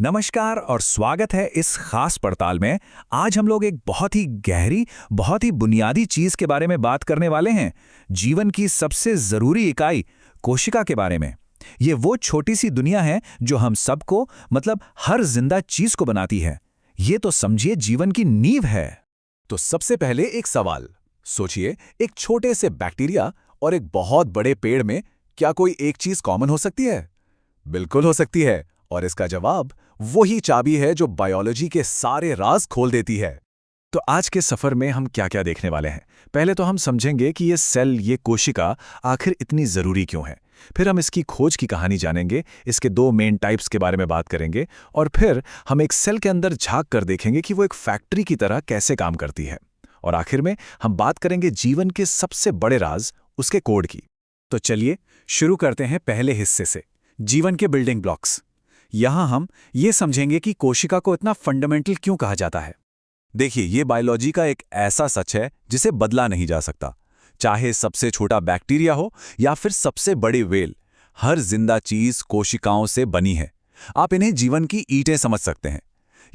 नमस्कार और स्वागत है इस खास पड़ताल में। आज हम लोग एक बहुत ही गहरी, बहुत ही बुनियादी चीज के बारे में बात करने वाले हैं। जीवन की सबसे जरूरी इकाई कोशिका के बारे में। ये वो छोटी सी दुनिया है जो हम सबको, मतलब हर जिंदा चीज को बनाती है। ये तो समझिए जीवन की नींव है। तो सबसे पहले एक सवाल सोचिए, एक छोटे से बैक्टीरिया और एक बहुत बड़े पेड़ में क्या कोई एक चीज कॉमन हो सकती है? बिल्कुल हो सकती है, और इसका जवाब वही चाबी है जो बायोलॉजी के सारे राज खोल देती है। तो आज के सफर में हम क्या-क्या देखने वाले हैं? पहले तो हम समझेंगे कि ये सेल, ये कोशिका आखिर इतनी जरूरी क्यों है। फिर हम इसकी खोज की कहानी जानेंगे, इसके दो मेन टाइप्स के बारे में बात करेंगे, और फिर हम एक सेल के अंदर झांक कर देखेंगे कि वो एक फैक्ट्री की तरह कैसे काम करती है। और आखिर में हम बात करेंगे जीवन के सबसे बड़े राज, उसके कोड की। तो चलिए शुरू करते हैं पहले हिस्से से, जीवन के बिल्डिंग ब्लॉक्स। यहां हम ये समझेंगे कि कोशिका को इतना फंडामेंटल क्यों कहा जाता है। देखिए, ये बायोलॉजी का एक ऐसा सच है जिसे बदला नहीं जा सकता। चाहे सबसे छोटा बैक्टीरिया हो या फिर सबसे बड़ी वेल, हर जिंदा चीज कोशिकाओं से बनी है। आप इन्हें जीवन की ईंटें समझ सकते हैं।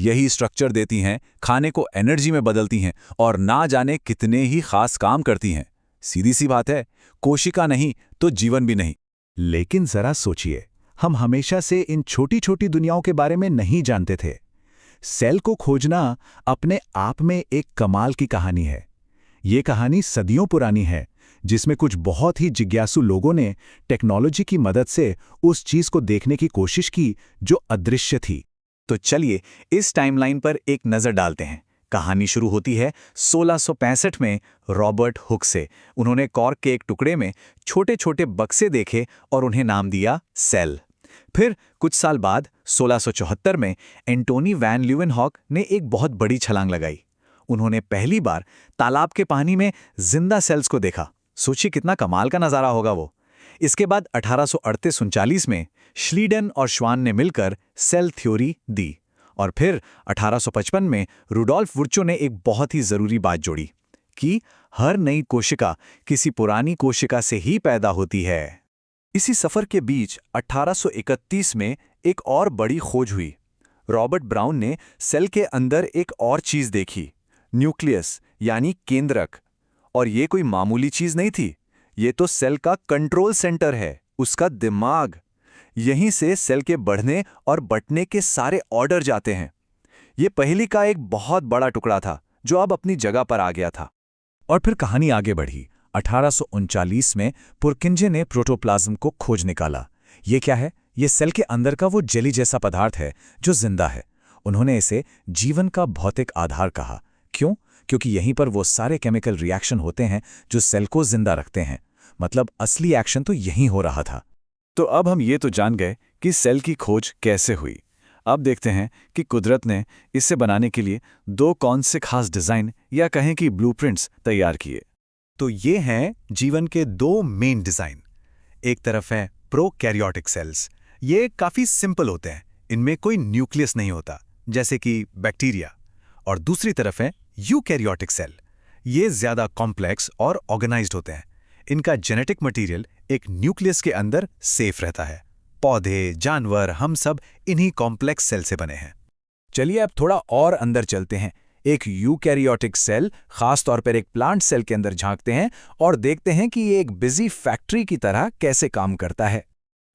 यही स्ट्रक्चर देती हैं, खाने को एनर्जी में बदलती हैं और ना जाने कितने ही खास काम करती हैं। सीधी सी बात है, कोशिका नहीं तो जीवन भी नहीं। लेकिन जरा सोचिए, हम हमेशा से इन छोटी छोटी दुनियाओं के बारे में नहीं जानते थे। सेल को खोजना अपने आप में एक कमाल की कहानी है। ये कहानी सदियों पुरानी है, जिसमें कुछ बहुत ही जिज्ञासु लोगों ने टेक्नोलॉजी की मदद से उस चीज को देखने की कोशिश की जो अदृश्य थी। तो चलिए इस टाइमलाइन पर एक नजर डालते हैं। कहानी शुरू होती है 1665 में रॉबर्ट हुक से। उन्होंने कॉर्क के एक टुकड़े में छोटे छोटे बक्से देखे और उन्हें नाम दिया सेल। फिर कुछ साल बाद 1674 में एंटोनी वैन ल्यूवेनहॉक ने एक बहुत बड़ी छलांग लगाई। उन्होंने पहली बार तालाब के पानी में जिंदा सेल्स को देखा। सोचिए कितना कमाल का नजारा होगा वो। इसके बाद 1838-39 में श्लीडन और श्वान ने मिलकर सेल थ्योरी दी। और फिर 1855 में रुडोल्फ वुर्चो ने एक बहुत ही जरूरी बात जोड़ी कि हर नई कोशिका किसी पुरानी कोशिका से ही पैदा होती है। इसी सफर के बीच 1831 में एक और बड़ी खोज हुई। रॉबर्ट ब्राउन ने सेल के अंदर एक और चीज देखी, न्यूक्लियस यानी केंद्रक। और ये कोई मामूली चीज नहीं थी, ये तो सेल का कंट्रोल सेंटर है, उसका दिमाग। यहीं से सेल के बढ़ने और बंटने के सारे ऑर्डर जाते हैं। ये पहेली का एक बहुत बड़ा टुकड़ा था जो अब अपनी जगह पर आ गया था। और फिर कहानी आगे बढ़ी। 1839 में पुरकिंजे ने प्रोटोप्लाज्म को खोज निकाला। ये क्या है? ये सेल के अंदर का वो जेली जैसा पदार्थ है जो जिंदा है। उन्होंने इसे जीवन का भौतिक आधार कहा। क्यों? क्योंकि यहीं पर वो सारे केमिकल रिएक्शन होते हैं जो सेल को जिंदा रखते हैं। मतलब असली एक्शन तो यहीं हो रहा था। तो अब हम ये तो जान गए कि सेल की खोज कैसे हुई। अब देखते हैं कि कुदरत ने इसे बनाने के लिए दो कौन से खास डिजाइन या कहें कि ब्लूप्रिंट्स तैयार किए। तो ये हैं जीवन के दो मेन डिजाइन। एक तरफ है प्रोकैरियोटिक सेल्स। ये काफी सिंपल होते हैं, इनमें कोई न्यूक्लियस नहीं होता जैसे कि बैक्टीरिया। और दूसरी तरफ है यूकैरियोटिक सेल। ये ज्यादा कॉम्प्लेक्स और ऑर्गेनाइज्ड होते हैं। इनका जेनेटिक मटेरियल एक न्यूक्लियस के अंदर सेफ रहता है। पौधे, जानवर, हम सब इन्हीं कॉम्प्लेक्स सेल से बने हैं। चलिए अब थोड़ा और अंदर चलते हैं। एक यूकैरियोटिक सेल, खास तौर पर एक प्लांट सेल के अंदर झांकते हैं और देखते हैं कि ये एक बिजी फैक्ट्री की तरह कैसे काम करता है।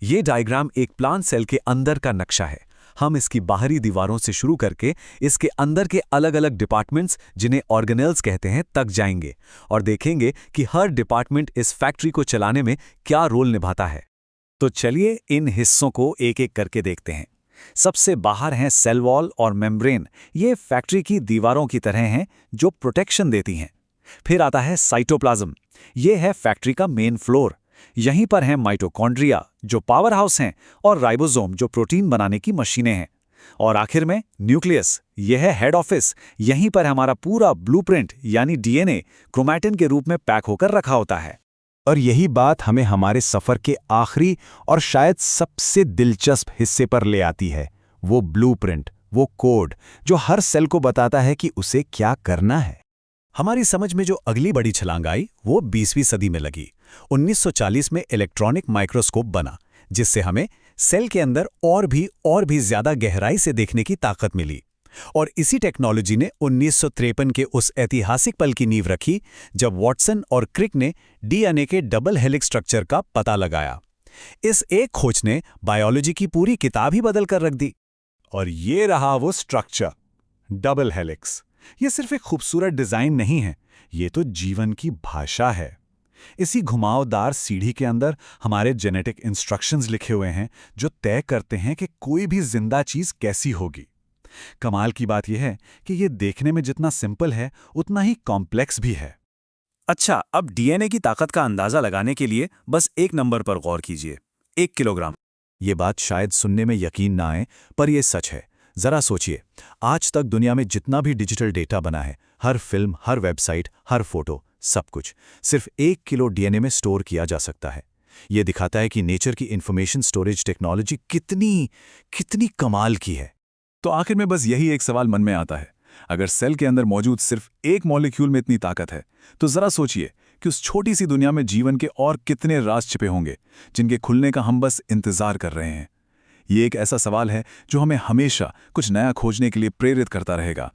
ये डायग्राम एक प्लांट सेल के अंदर का नक्शा है। हम इसकी बाहरी दीवारों से शुरू करके इसके अंदर के अलग अलग डिपार्टमेंट्स, जिन्हें ऑर्गेनेल्स कहते हैं, तक जाएंगे और देखेंगे कि हर डिपार्टमेंट इस फैक्ट्री को चलाने में क्या रोल निभाता है। तो चलिए इन हिस्सों को एक एक करके देखते हैं। सबसे बाहर हैं सेल वॉल और मेम्ब्रेन। ये फैक्ट्री की दीवारों की तरह हैं जो प्रोटेक्शन देती हैं। फिर आता है साइटोप्लाज्म। ये है फैक्ट्री का मेन फ्लोर। यहीं पर हैं माइटोकॉन्ड्रिया जो पावर हाउस हैं, और राइबोसोम जो प्रोटीन बनाने की मशीनें हैं। और आखिर में न्यूक्लियस, यह है हेड ऑफिस। यहीं पर हमारा पूरा ब्लूप्रिंट यानी डीएनए क्रोमैटिन के रूप में पैक होकर रखा होता है। और यही बात हमें हमारे सफर के आखिरी और शायद सबसे दिलचस्प हिस्से पर ले आती है। वो ब्लूप्रिंट, वो कोड जो हर सेल को बताता है कि उसे क्या करना है। हमारी समझ में जो अगली बड़ी छलांग आई वो 20वीं सदी में लगी। 1940 में इलेक्ट्रॉनिक माइक्रोस्कोप बना, जिससे हमें सेल के अंदर और भी ज्यादा गहराई से देखने की ताकत मिली। और इसी टेक्नोलॉजी ने 1953 के उस ऐतिहासिक पल की नींव रखी जब वॉटसन और क्रिक ने डीएनए के डबल हेलिक्स स्ट्रक्चर का पता लगाया। इस एक खोज ने बायोलॉजी की पूरी किताब ही बदल कर रख दी। और ये रहा वो स्ट्रक्चर, डबल हेलिक्स। ये सिर्फ एक खूबसूरत डिजाइन नहीं है, ये तो जीवन की भाषा है। इसी घुमावदार सीढ़ी के अंदर हमारे जेनेटिक इंस्ट्रक्शंस लिखे हुए हैं जो तय करते हैं कि कोई भी जिंदा चीज कैसी होगी। कमाल की बात यह है कि ये देखने में जितना सिंपल है उतना ही कॉम्प्लेक्स भी है। अच्छा, अब डीएनए की ताकत का अंदाजा लगाने के लिए बस एक नंबर पर गौर कीजिए, 1 किलोग्राम। ये बात शायद सुनने में यकीन ना आए, पर यह सच है। जरा सोचिए, आज तक दुनिया में जितना भी डिजिटल डेटा बना है, हर फिल्म, हर वेबसाइट, हर फोटो, सब कुछ सिर्फ 1 किलो डीएनए में स्टोर किया जा सकता है। यह दिखाता है कि नेचर की इंफॉर्मेशन स्टोरेज टेक्नोलॉजी कितनी कमाल की है। तो आखिर में बस यही एक सवाल मन में आता है, अगर सेल के अंदर मौजूद सिर्फ एक मॉलिक्यूल में इतनी ताकत है, तो जरा सोचिए कि उस छोटी सी दुनिया में जीवन के और कितने राज छिपे होंगे जिनके खुलने का हम बस इंतजार कर रहे हैं। ये एक ऐसा सवाल है जो हमें हमेशा कुछ नया खोजने के लिए प्रेरित करता रहेगा।